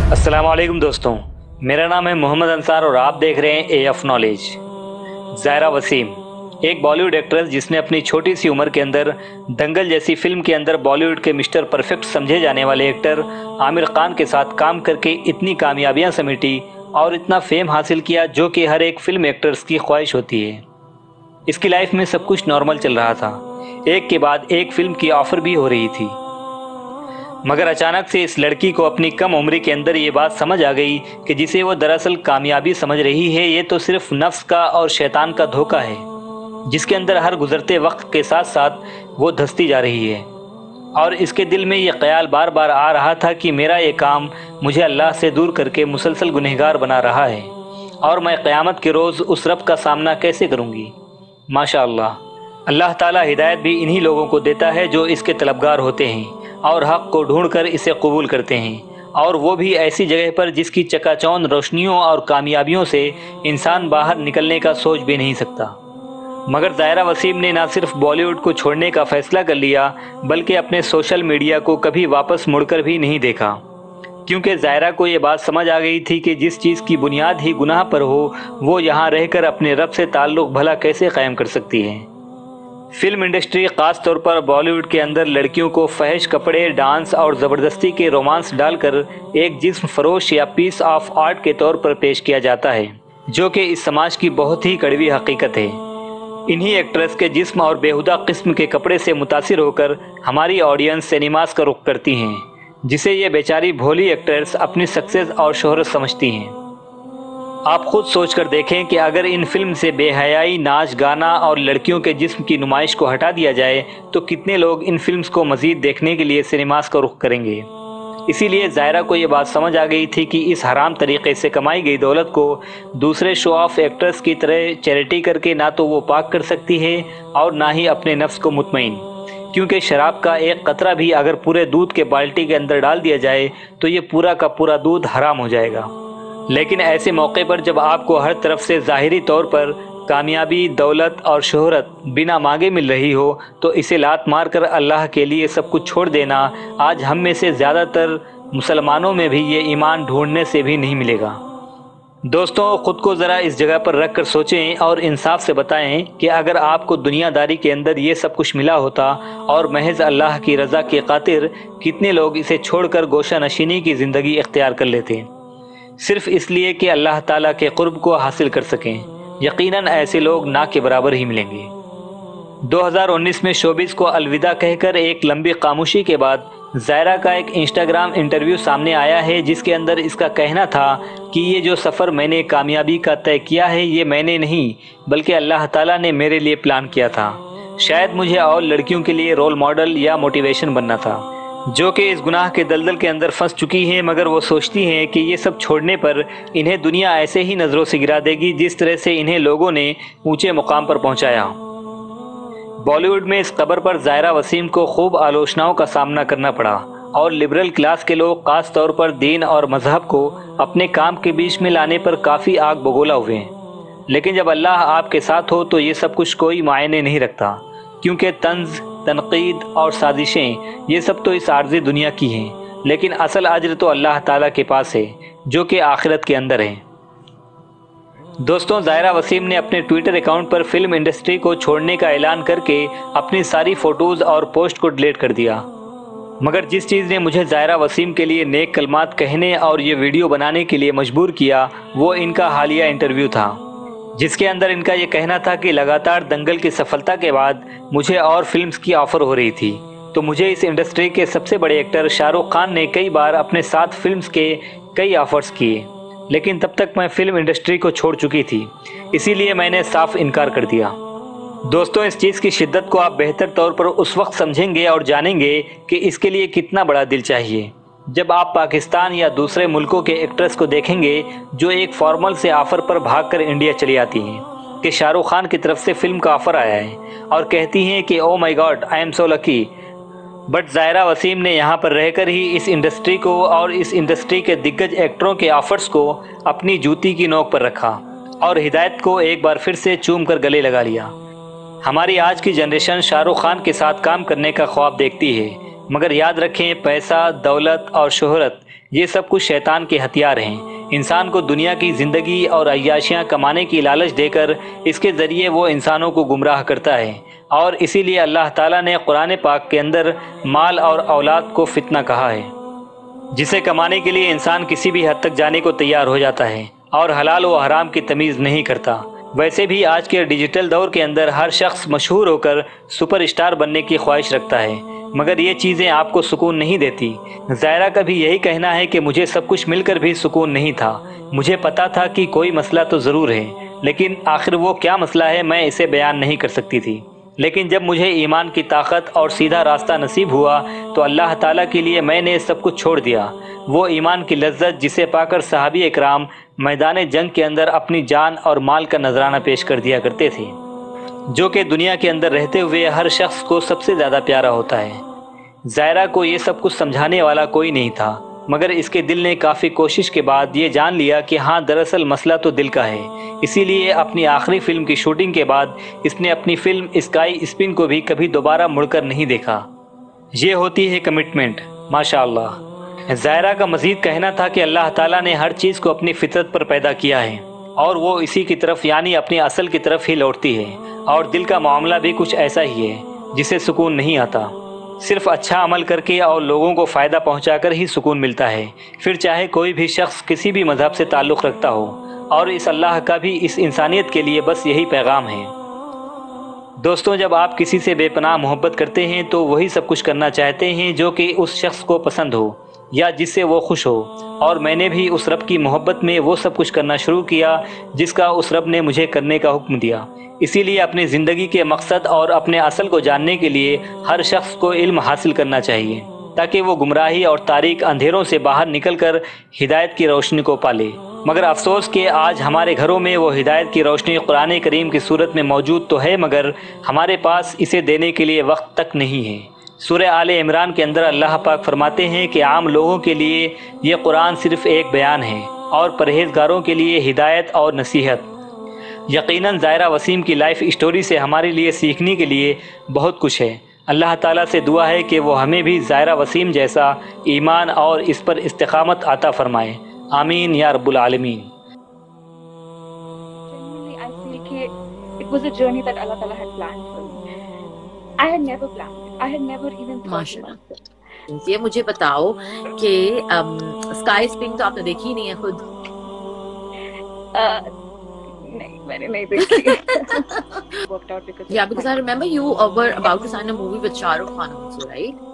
अस्सलाम वालेकुम दोस्तों, मेरा नाम है मोहम्मद अंसार और आप देख रहे हैं AF नॉलेज। ज़ायरा वसीम एक बॉलीवुड एक्ट्रेस जिसने अपनी छोटी सी उम्र के अंदर दंगल जैसी फिल्म के अंदर बॉलीवुड के मिस्टर परफेक्ट समझे जाने वाले एक्टर आमिर खान के साथ काम करके इतनी कामयाबियां समेटी और इतना फेम हासिल किया जो कि हर एक फिल्म एक्टर्स की ख्वाहिश होती है। इसकी लाइफ में सब कुछ नॉर्मल चल रहा था, एक के बाद एक फिल्म की ऑफ़र भी हो रही थी, मगर अचानक से इस लड़की को अपनी कम उम्र के अंदर ये बात समझ आ गई कि जिसे वो दरअसल कामयाबी समझ रही है ये तो सिर्फ नफ्स का और शैतान का धोखा है, जिसके अंदर हर गुजरते वक्त के साथ साथ वो धंसती जा रही है। और इसके दिल में ये ख्याल बार बार आ रहा था कि मेरा ये काम मुझे अल्लाह से दूर करके मुसलसल गुनहगार बना रहा है और मैं क़यामत के रोज़ उस रब का सामना कैसे करूँगी। माशा अल्लाह ताला हिदायत भी इन्हीं लोगों को देता है जो इसके तलबगार होते हैं और हक़ को ढूंढकर इसे कबूल करते हैं, और वो भी ऐसी जगह पर जिसकी चकाचौंध रोशनियों और कामयाबियों से इंसान बाहर निकलने का सोच भी नहीं सकता। मगर ज़ायरा वसीम ने ना सिर्फ बॉलीवुड को छोड़ने का फ़ैसला कर लिया बल्कि अपने सोशल मीडिया को कभी वापस मुड़कर भी नहीं देखा, क्योंकि ज़ायरा को ये बात समझ आ गई थी कि जिस चीज़ की बुनियाद ही गुनाह पर हो वो यहाँ रहकर अपने रब से ताल्लुक़ भला कैसे क़ायम कर सकती है। फिल्म इंडस्ट्री ख़ास तौर पर बॉलीवुड के अंदर लड़कियों को फहश कपड़े, डांस और ज़बरदस्ती के रोमांस डालकर एक जिस्म फरोश या पीस ऑफ आर्ट के तौर पर पेश किया जाता है, जो कि इस समाज की बहुत ही कड़वी हकीकत है। इन्हीं एक्ट्रेस के जिस्म और बेहुदा किस्म के कपड़े से मुतासिर होकर हमारी ऑडियंस सिनेमास का रुख करती हैं, जिसे ये बेचारी भोली एक्ट्रेस अपनी सक्सेस और शोहरत समझती हैं। आप खुद सोच कर देखें कि अगर इन फिल्म से बेहयाई, नाच गाना और लड़कियों के जिस्म की नुमाइश को हटा दिया जाए तो कितने लोग इन फिल्म्स को मज़ीद देखने के लिए सिनेमास का रुख करेंगे। इसीलिए ज़ायरा को ये बात समझ आ गई थी कि इस हराम तरीक़े से कमाई गई दौलत को दूसरे शो ऑफ एक्टर्स की तरह चैरिटी करके ना तो वो पाक कर सकती है और ना ही अपने नफ्स को मुतमईन, क्योंकि शराब का एक कतरा भी अगर पूरे दूध के बाल्टी के अंदर डाल दिया जाए तो ये पूरा का पूरा दूध हराम हो जाएगा। लेकिन ऐसे मौके पर जब आपको हर तरफ से ज़ाहिरी तौर पर कामयाबी, दौलत और शोहरत बिना मांगे मिल रही हो तो इसे लात मार कर अल्लाह के लिए सब कुछ छोड़ देना आज हम में से ज़्यादातर मुसलमानों में भी ये ईमान ढूंढने से भी नहीं मिलेगा। दोस्तों, ख़ुद को ज़रा इस जगह पर रख कर सोचें और इंसाफ से बताएं कि अगर आपको दुनियादारी के अंदर ये सब कुछ मिला होता और महज अल्लाह की रज़ा की खातिर कितने लोग इसे छोड़कर गोशा नशीनी की ज़िंदगी इख्तियार कर लेते सिर्फ इसलिए कि अल्लाह ताला के क़ुर्ब को हासिल कर सकें। यकीनन ऐसे लोग ना के बराबर ही मिलेंगे। 2019 में शोबिज़ को अलविदा कहकर एक लंबी खामोशी के बाद ज़ायरा का एक इंस्टाग्राम इंटरव्यू सामने आया है, जिसके अंदर इसका कहना था कि ये जो सफ़र मैंने कामयाबी का तय किया है ये मैंने नहीं बल्कि अल्लाह ताला ने मेरे लिए प्लान किया था। शायद मुझे और लड़कियों के लिए रोल मॉडल या मोटिवेशन बनना था, जो कि इस गुनाह के दलदल के अंदर फंस चुकी हैं, मगर वो सोचती हैं कि ये सब छोड़ने पर इन्हें दुनिया ऐसे ही नज़रों से गिरा देगी जिस तरह से इन्हें लोगों ने ऊंचे मुकाम पर पहुंचाया। बॉलीवुड में इस खबर पर ज़ायरा वसीम को खूब आलोचनाओं का सामना करना पड़ा और लिबरल क्लास के लोग ख़ास तौर पर दीन और मजहब को अपने काम के बीच में लाने पर काफ़ी आग बगोला हुए। लेकिन जब अल्लाह आपके साथ हो तो ये सब कुछ कोई मायने नहीं रखता, क्योंकि तंज, तनकीद और साजिशें ये सब तो इस आर्ज़ी दुनिया की हैं, लेकिन असल अज्र तो अल्लाह ताला के पास है जो कि आखिरत के अंदर है। दोस्तों, ज़ायरा वसीम ने अपने ट्विटर अकाउंट पर फिल्म इंडस्ट्री को छोड़ने का ऐलान करके अपनी सारी फ़ोटोज़ और पोस्ट को डिलीट कर दिया। मगर जिस चीज़ ने मुझे ज़ायरा वसीम के लिए नेक कलमात कहने और ये वीडियो बनाने के लिए मजबूर किया वो इनका हालिया इंटरव्यू था, जिसके अंदर इनका ये कहना था कि लगातार दंगल की सफलता के बाद मुझे और फिल्म्स की ऑफ़र हो रही थी, तो मुझे इस इंडस्ट्री के सबसे बड़े एक्टर शाहरुख खान ने कई बार अपने साथ फिल्म्स के कई ऑफ़र्स किए, लेकिन तब तक मैं फिल्म इंडस्ट्री को छोड़ चुकी थी, इसीलिए मैंने साफ इनकार कर दिया। दोस्तों, इस चीज़ की शिद्दत को आप बेहतर तौर पर उस वक्त समझेंगे और जानेंगे कि इसके लिए कितना बड़ा दिल चाहिए जब आप पाकिस्तान या दूसरे मुल्कों के एक्ट्रेस को देखेंगे जो एक फॉर्मल से ऑफ़र पर भागकर इंडिया चली आती हैं कि शाहरुख खान की तरफ से फिल्म का ऑफ़र आया है और कहती हैं कि oh my God, I am so lucky. But Zaira Wasim ने यहाँ पर रहकर ही इस इंडस्ट्री को और इस इंडस्ट्री के दिग्गज एक्टरों के ऑफ़र्स को अपनी जूती की नोक पर रखा और हिदायत को एक बार फिर से चूम कर गले लगा लिया। हमारी आज की जनरेशन शाहरुख खान के साथ काम करने का ख्वाब देखती है, मगर याद रखें पैसा, दौलत और शोहरत یہ سب کچھ شیطان کے ہتھیار ہیں۔ انسان کو دنیا کی زندگی اور عیاشیاں کمانے کی لالچ دے کر اس کے ذریعے وہ انسانوں کو گمراہ کرتا ہے، اور اسی لیے اللہ تعالیٰ نے قرآن پاک کے اندر مال اور اولاد کو فتنہ کہا ہے، جسے کمانے کے لیے انسان کسی بھی حد تک جانے کو تیار ہو جاتا ہے اور حلال و حرام کی تمیز نہیں کرتا۔ ویسے بھی آج کے ڈیجیٹل دور کے اندر ہر شخص مشہور ہو کر سپر اسٹار بننے کی خواہش رکھتا ہے، مگر یہ چیزیں آپ کو سکون نہیں دیتی۔ زائرہ کا بھی یہی کہنا ہے کہ مجھے سب کچھ مل کر بھی سکون نہیں تھا، مجھے پتا تھا کہ کوئی مسئلہ تو ضرور ہے، لیکن آخر وہ کیا مسئلہ ہے میں اسے بیان نہیں کر سکتی تھی۔ لیکن جب مجھے ایمان کی طاقت اور سیدھا راستہ نصیب ہوا تو اللہ تعالیٰ کے لیے میں نے سب کچھ چھوڑ دیا۔ وہ ایمان کی لذت جسے پا کر صحابی اکرام میدان جنگ کے اندر اپنی جان اور مال کا نذرانہ پیش کر دیا کرتے تھے، جو کہ دنیا کے اندر رہتے ہوئے ہر شخص کو سب سے زیادہ پیارا ہوتا ہے۔ زائرہ کو یہ سب کچھ سمجھانے والا کوئی نہیں تھا، مگر اس کے دل نے کافی کوشش کے بعد یہ جان لیا کہ ہاں دراصل مسئلہ تو دل کا ہے۔ اسی لیے اپنی آخری فلم کی شوٹنگ کے بعد اس نے اپنی فلم اسکائی اسپن کو بھی کبھی دوبارہ مڑ کر نہیں دیکھا۔ یہ ہوتی ہے کمٹمنٹ، ماشاء اللہ۔ زائرہ کا مزید کہنا تھا کہ اللہ تعالیٰ نے ہر چیز کو اپنی فطرت پر پیدا کیا ہے اور وہ اسی کی طرف یعنی اپنی اصل کی طرف ہی لوٹتی ہے، اور دل کا معاملہ بھی کچھ ایسا ہی ہے جسے سکون نہیں آتا۔ صرف اچھا عمل کر کے اور لوگوں کو فائدہ پہنچا کر ہی سکون ملتا ہے، پھر چاہے کوئی بھی شخص کسی بھی مذہب سے تعلق رکھتا ہو، اور اس اللہ کا بھی اس انسانیت کے لیے بس یہی پیغام ہے۔ دوستوں، جب آپ کسی سے بے پناہ محبت کرتے ہیں تو وہی سب کچھ کرنا چاہتے ہیں جو کہ اس شخص کو پسند ہو یا جس سے وہ خوش ہو، اور میں نے بھی اس رب کی محبت میں وہ سب کچھ کرنا شروع کیا جس کا اس رب نے مجھے کرنے کا حکم دیا۔ اسی لیے اپنی زندگی کے مقصد اور اپنے اصل کو جاننے کے لیے ہر شخص کو علم حاصل کرنا چاہیے، تاکہ وہ گمراہی اور تاریک اندھیروں سے باہر نکل کر ہدایت کی روشنی کو پالے۔ مگر افسوس کہ آج ہمارے گھروں میں وہ ہدایت کی روشنی قرآن کریم کی صورت میں موجود تو ہے، مگر ہمارے پاس اسے دینے کے لیے وقت تک نہیں ہے۔ سورہ آل عمران کے اندر اللہ پاک فرماتے ہیں کہ عام لوگوں کے لیے یہ قرآن صرف ایک بیان ہے اور پرہیزگاروں کے لیے ہدایت اور نصیحت۔ یقیناً زائرہ وسیم کی لائف اسٹوری سے ہمارے لیے سیکھنے کے لیے بہت کچھ ہے۔ اللہ تعالیٰ سے دعا ہے کہ وہ ہمیں بھی زائرہ وسیم جیسا ایمان اور اس پر استقامت عطا فرمائے، آمین یا رب العالمین۔ It was a journey that Allah Ta'ala had planned for me. I had never planned it. I had never even thought about it. یہ مجھے بتاؤ کہ اسکائی اسپنگ تو آپ نے دیکھی نہیں ہے خود؟ نہیں، میں نے نہیں دیکھی۔ Yeah, because I remember you were about to sign a movie with Shah Rukh Khan also, right?